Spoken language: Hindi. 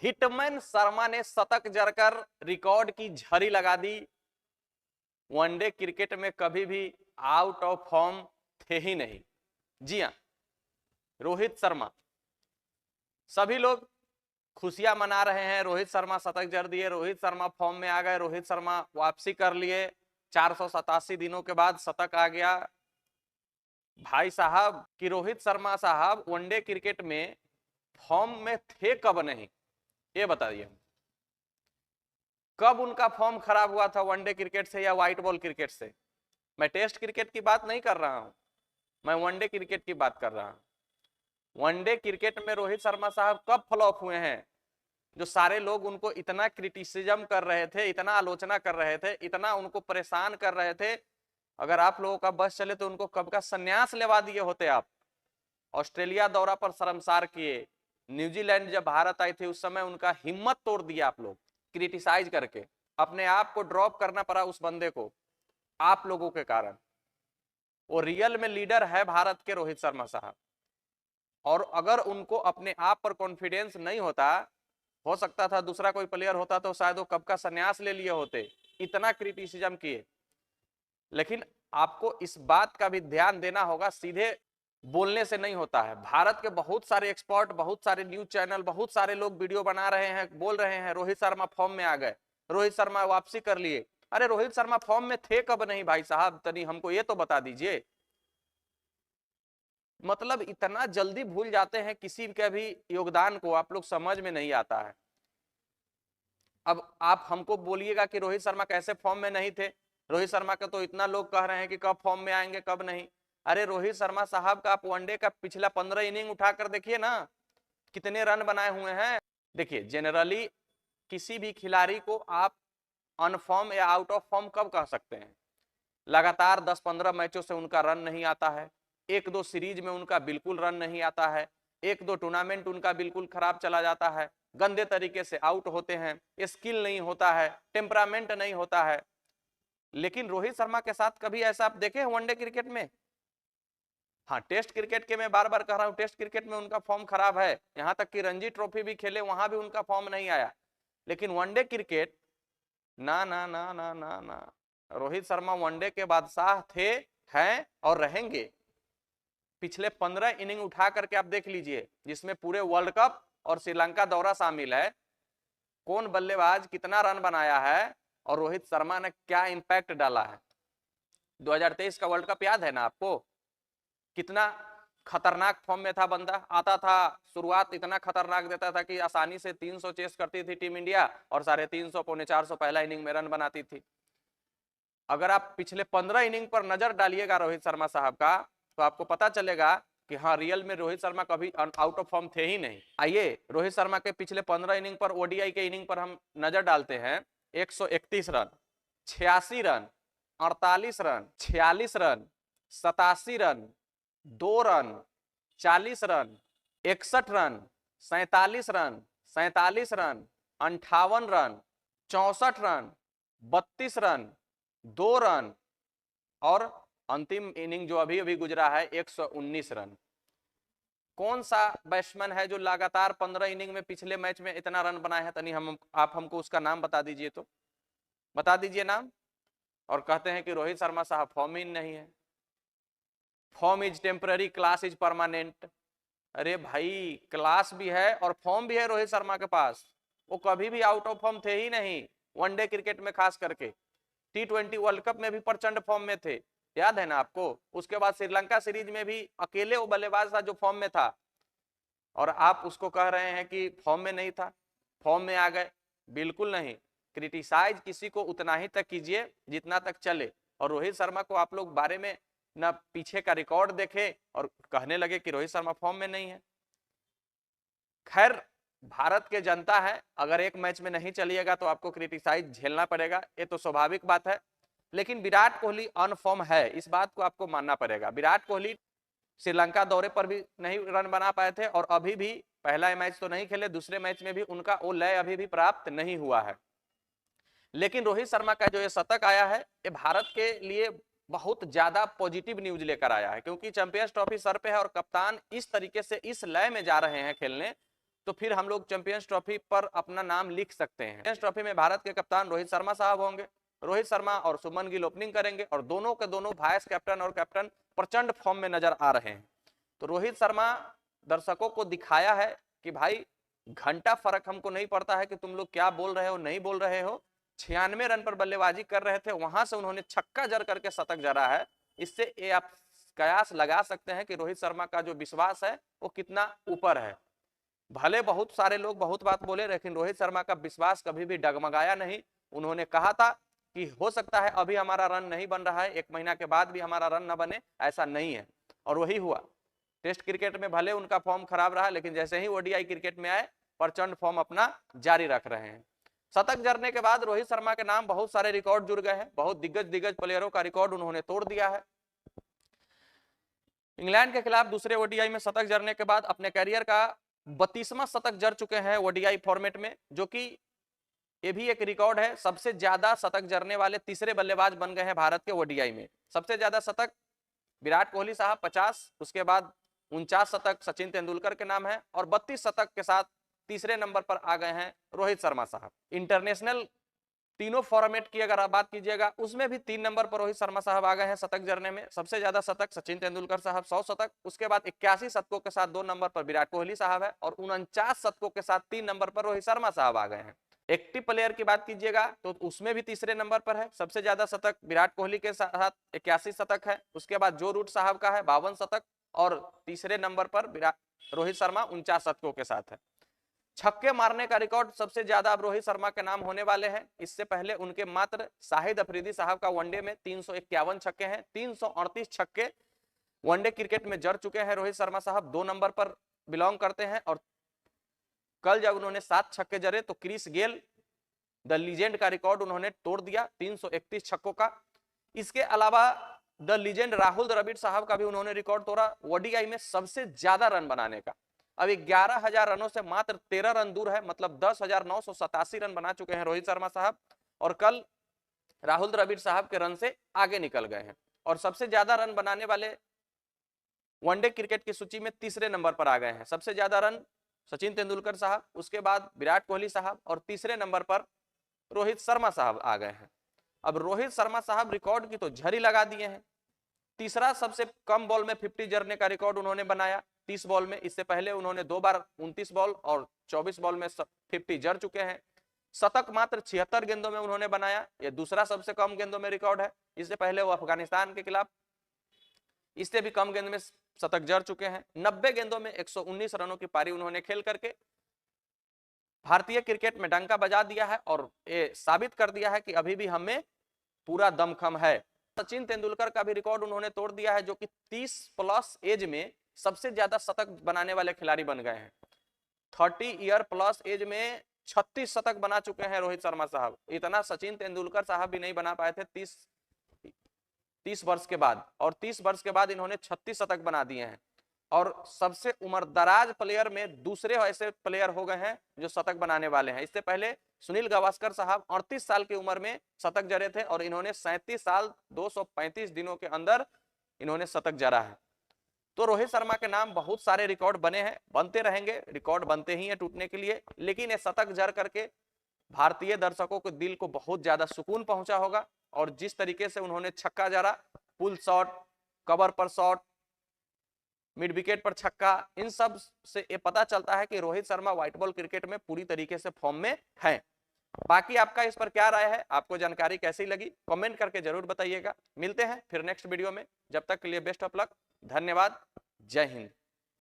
हिटमैन शर्मा ने शतक जड़कर रिकॉर्ड की झड़ी लगा दी। वनडे क्रिकेट में कभी भी आउट ऑफ फॉर्म थे ही नहीं। जी हां, रोहित शर्मा, सभी लोग खुशियां मना रहे हैं, रोहित शर्मा शतक जड़ दिए, रोहित शर्मा फॉर्म में आ गए, रोहित शर्मा वापसी कर लिए, 487 दिनों के बाद शतक आ गया। भाई साहब कि रोहित शर्मा साहब वनडे क्रिकेट में फॉर्म में थे कब नहीं, ये बताइए। कब उनका फॉर्म खराब हुआ था वनडे क्रिकेट से या व्हाइट बॉल क्रिकेट से? मैं टेस्ट क्रिकेट की बात नहीं कर रहा हूं, मैं वनडे क्रिकेट की बात कर रहा हूं। वनडे क्रिकेट में रोहित शर्मा साहब कब फ्लॉप हुए हैं, जो सारे लोग उनको इतना क्रिटिसिज्म कर रहे थे, इतना आलोचना कर रहे थे, इतना उनको परेशान कर रहे थे। अगर आप लोगों का बस चले तो उनको कब का संन्यास लेवा दिए होते आप। ऑस्ट्रेलिया दौरा पर शर्मसार किए, न्यूजीलैंड जब भारत आई थी उस समय उनका हिम्मत तोड़ दिया आप लोग क्रिटिसाइज करके। अपने आप को ड्रॉप करना पड़ा उस बंदे को आप लोगों के कारण। वो रियल में लीडर है भारत के रोहित शर्मा साहब, और अगर उनको अपने आप पर कॉन्फिडेंस नहीं होता, हो सकता था दूसरा कोई प्लेयर होता तो शायद वो कब का संन्यास ले लिए होते, इतना क्रिटिसिज्म किए। लेकिन आपको इस बात का भी ध्यान देना होगा, सीधे बोलने से नहीं होता है। भारत के बहुत सारे एक्सपर्ट, बहुत सारे न्यूज चैनल, बहुत सारे लोग वीडियो बना रहे हैं, बोल रहे हैं रोहित शर्मा फॉर्म में आ गए, रोहित शर्मा वापसी कर लिए। अरे रोहित शर्मा फॉर्म में थे कब नहीं भाई साहब, तनी हमको ये तो बता दीजिए। मतलब इतना जल्दी भूल जाते हैं किसी के भी योगदान को, आप लोग समझ में नहीं आता है। अब आप हमको बोलिएगा कि रोहित शर्मा कैसे फॉर्म में नहीं थे, रोहित शर्मा का तो इतना लोग कह रहे हैं कि कब फॉर्म में आएंगे कब नहीं। अरे रोहित शर्मा साहब का आप वनडे का पिछला 15 इनिंग उठाकर देखिए ना, कितने रन बनाए हुए हैं। देखिए जनरली किसी भी खिलाड़ी को आप अनफॉर्म या आउट ऑफ फॉर्म कब कह सकते हैं? लगातार 10-15 मैचों से उनका रन नहीं आता है, 1-2 सीरीज में उनका बिल्कुल रन नहीं आता है, 1-2 टूर्नामेंट उनका बिल्कुल खराब चला जाता है, गंदे तरीके से आउट होते हैं, स्किल नहीं होता है, टेम्परामेंट नहीं होता है। लेकिन रोहित शर्मा के साथ कभी ऐसा आप देखे वनडे क्रिकेट में? हाँ, टेस्ट क्रिकेट के मैं बार बार कह रहा हूं, टेस्ट क्रिकेट में उनका फॉर्म खराब है, यहां तक कि रणजी ट्रॉफी भी खेले वहां भी उनका फॉर्म नहीं आया। लेकिन वनडे क्रिकेट ना ना ना ना ना ना, रोहित शर्मा वनडे के बादशाह थे, हैं और रहेंगे। पिछले 15 इनिंग उठा करके आप देख लीजिए, जिसमें पूरे वर्ल्ड कप और श्रीलंका दौरा शामिल है, कौन बल्लेबाज कितना रन बनाया है और रोहित शर्मा ने क्या इंपैक्ट डाला है। 2023 का वर्ल्ड कप याद है ना आपको? कितना खतरनाक फॉर्म में था बंदा, आता था शुरुआत इतना खतरनाक देता था कि आसानी से 300 चेस करती थी टीम इंडिया और 350 पौने 400 पहला इनिंग में रन बनाती थी। अगर आप पिछले 15 इनिंग पर नजर डालिएगा रोहित शर्मा साहब का, तो आपको पता चलेगा कि हाँ, रियल में रोहित शर्मा कभी आउट ऑफ फॉर्म थे ही नहीं। आइए रोहित शर्मा के पिछले 15 इनिंग पर, ओडीआई के इनिंग पर हम नजर डालते हैं। 131 run, 86 run, 48 run, 46 run, 87 run, 2 run, 40 run, 61 run, 47 run, 47 run, 58 run, 64 run, 32 run, 2 run, और अंतिम इनिंग जो अभी अभी गुजरा है 119 रन। कौन सा बैट्समैन है जो लगातार 15 इनिंग में पिछले मैच में इतना रन बनाए हैं? तनी आप हमको उसका नाम बता दीजिए, तो बता दीजिए नाम। और कहते हैं कि रोहित शर्मा साहब फॉर्म ही नहीं है, form is temporary, class is permanent. अरे भाई, क्लास भी है और फॉर्म भी है रोहित शर्मा के पास, वो कभी भी आउट ऑफ फॉर्म थे ही नहीं। वनडे क्रिकेट में खास करके T20 वर्ल्ड कप में भी प्रचंड फॉर्म में थे, याद है ना आपको? उसके बाद श्रीलंका सीरीज में भी अकेले वो बल्लेबाज था जो फॉर्म में था, और आप उसको कह रहे हैं कि फॉर्म में नहीं था, फॉर्म में आ गए। बिल्कुल नहीं, क्रिटिसाइज किसी को उतना ही तक कीजिए जितना तक चले। और रोहित शर्मा को आप लोग बारे में ना पीछे का रिकॉर्ड देखे और कहने लगे कि रोहित शर्मा फॉर्म में नहीं है। खैर, भारत के जनता है, अगर एक मैच में नहीं चलिएगा तो आपको क्रिटिसाइज झेलना पड़ेगा, ये तो स्वाभाविक बात है। लेकिन विराट कोहली अनफॉर्म है, इस बात को आपको मानना पड़ेगा। विराट कोहली श्रीलंका दौरे पर भी नहीं रन बना पाए थे, और अभी भी पहला मैच तो नहीं खेले, दूसरे मैच में भी उनका वो लय अभी भी प्राप्त नहीं हुआ है। लेकिन रोहित शर्मा का जो ये शतक आया है, ये भारत के लिए बहुत ज्यादा पॉजिटिव न्यूज लेकर आया है, क्योंकि चैंपियंस ट्रॉफी सर पे है और कप्तान इस तरीके से इस लय में जा रहे हैं खेलने, तो फिर हम लोग चैंपियंस ट्रॉफी पर अपना नाम लिख सकते हैं। चैंपियंस ट्रॉफी में भारत के कप्तान रोहित शर्मा साहब होंगे। रोहित शर्मा और शुभमन गिल ओपनिंग करेंगे और दोनों के दोनों वाइस कैप्टन और कैप्टन प्रचंड फॉर्म में नजर आ रहे हैं। तो रोहित शर्मा दर्शकों को दिखाया है कि भाई घंटा फर्क हमको नहीं पड़ता है कि तुम लोग क्या बोल रहे हो नहीं बोल रहे हो। 96 रन पर बल्लेबाजी कर रहे थे, वहां से उन्होंने छक्का जड़ करके शतक जड़ा है। इससे ये आप कयास लगा सकते हैं कि रोहित शर्मा का जो विश्वास है वो कितना ऊपर है। भले बहुत सारे लोग बहुत बात बोले, लेकिन रोहित शर्मा का विश्वास कभी भी डगमगाया नहीं। उन्होंने कहा था कि हो सकता है अभी हमारा रन नहीं बन रहा है, 1 महीना के बाद भी हमारा रन न बने, ऐसा नहीं है, और वही हुआ। टेस्ट क्रिकेट में भले उनका फॉर्म खराब रहा, लेकिन जैसे ही ओडीआई क्रिकेट में आए प्रचंड फॉर्म अपना जारी रख रहे हैं। शतक जड़ने के बाद रोहित शर्मा के नाम बहुत सारे रिकॉर्ड जुड़ गए हैं। बहुत दिग्गज प्लेयरों का रिकॉर्ड उन्होंने तोड़ दिया है। इंग्लैंड के खिलाफ दूसरे ओडीआई में शतक जड़ने के बाद अपने कैरियर का 32वां शतक जड़ चुके हैं ओडीआई फॉर्मेट में, जो कि ये भी एक रिकॉर्ड है। सबसे ज्यादा शतक जड़ने वाले तीसरे बल्लेबाज बन गए हैं भारत के ओडीआई में। सबसे ज्यादा शतक विराट कोहली साहब 50, उसके बाद 49 शतक सचिन तेंदुलकर के नाम है, और 32 शतक के साथ तीसरे नंबर पर आ गए हैं रोहित शर्मा साहब। इंटरनेशनल तीनों फॉर्मेट की अगर आप बात कीजिएगा, उसमें भी 3 नंबर पर रोहित शर्मा साहब आ गए हैं शतक जड़ने में। सबसे ज्यादा शतक सचिन तेंदुलकर साहब 100 शतक, उसके बाद 81 शतकों के साथ 2 नंबर पर विराट कोहली साहब है, और 49 शतकों के साथ 3 नंबर पर रोहित शर्मा साहब आ गए हैं। एक्टिव प्लेयर की बात कीजिएगा तो उसमें भी तीसरे नंबर पर है। सबसे ज्यादा शतक विराट कोहली के साथ 81 शतक है, उसके बाद जो रूट साहब का है 52 शतक, और तीसरे नंबर पर रोहित शर्मा 49 शतकों के साथ है। छक्के मारने का रिकॉर्ड सबसे ज्यादा अब रोहित शर्मा के नाम होने वाले हैं। इससे पहले उनके मात्र शाहिद अफरीदी साहब का वनडे में 351 छक्के हैं। 338 छक्के वनडे क्रिकेट में जड़ चुके हैं रोहित शर्मा साहब, 2 नंबर पर बिलोंग करते हैं। और कल जब उन्होंने 7 छक्के जड़े तो क्रिस गेल द लीजेंड का रिकॉर्ड उन्होंने तोड़ दिया 331 छक्कों का। इसके अलावा द लीजेंड राहुल द्रविड़ साहब का भी उन्होंने रिकॉर्ड तोड़ा ओडीआई में सबसे ज्यादा रन बनाने का। अब 11,000 रनों से मात्र 13 रन दूर है, मतलब 10,987 रन बना चुके हैं रोहित शर्मा साहब, और कल राहुल द्रविड़ साहब के रन से आगे निकल गए हैं। और सबसे ज्यादा रन बनाने वाले वनडे क्रिकेट की सूची में तीसरे नंबर पर आ गए हैं। सबसे ज्यादा रन सचिन तेंदुलकर साहब, उसके बाद विराट कोहली साहब, और तीसरे नंबर पर रोहित शर्मा साहब आ गए हैं। अब रोहित शर्मा साहब रिकॉर्ड की तो झड़ी लगा दिए हैं। तीसरा सबसे कम बॉल में 50 जड़ने का रिकॉर्ड उन्होंने बनाया 30 बॉल में। इससे पहले उन्होंने 2 बार 29 बॉल और 24 बॉल में 50 जड़ चुके हैं। शतक मात्र 76 गेंदों में उन्होंने बनाया, यह दूसरा सबसे कम गेंदों में रिकॉर्ड है। इससे पहले वो अफगानिस्तान के खिलाफ इससे भी कम गेंद में शतक जड़ चुके हैं। 90 गेंदों में 119 रनों की पारी उन्होंने खेल करके भारतीय क्रिकेट में डंका बजा दिया है, और ये साबित कर दिया है कि अभी भी हमें पूरा दमखम है। सचिन तेंदुलकर का भी रिकॉर्ड उन्होंने तोड़ दिया है, जो कि 30+ एज में सबसे ज्यादा शतक बनाने वाले खिलाड़ी बन गए हैं। 30 ईयर प्लस एज में 36 शतक बना चुके हैं रोहित शर्मा साहब। इतना सचिन तेंदुलकर साहब भी नहीं बना पाए थे 30 वर्ष के बाद, और 30 वर्ष के बाद इन्होंने 36 शतक बना दिए हैं। और सबसे उम्रदराज प्लेयर में दूसरे ऐसे प्लेयर हो गए हैं जो शतक बनाने वाले हैं। इससे पहले सुनील गावस्कर साहब 38 साल की उम्र में शतक जड़े थे, और इन्होंने 37 साल 235 दिनों के अंदर इन्होंने शतक जड़ा है। तो रोहित शर्मा के नाम बहुत सारे रिकॉर्ड बने हैं, बनते रहेंगे, रिकॉर्ड बनते ही हैं टूटने के लिए, लेकिन ये शतक जड़ करके भारतीय दर्शकों के दिल को बहुत ज्यादा सुकून पहुंचा होगा। और जिस तरीके से उन्होंने छक्का जड़ा, पुल शॉट, कवर पर शॉट, मिड विकेट पर छक्का, इन सब से ये पता चलता है कि Rohit Sharma white ball cricket में पूरी तरीके से फॉर्म में हैं। बाकी आपका इस पर क्या राय है, आपको जानकारी कैसी लगी, कमेंट करके जरूर बताइएगा। मिलते हैं फिर नेक्स्ट वीडियो में, जब तक के लिए बेस्ट ऑफ लक, धन्यवाद, जय हिंद।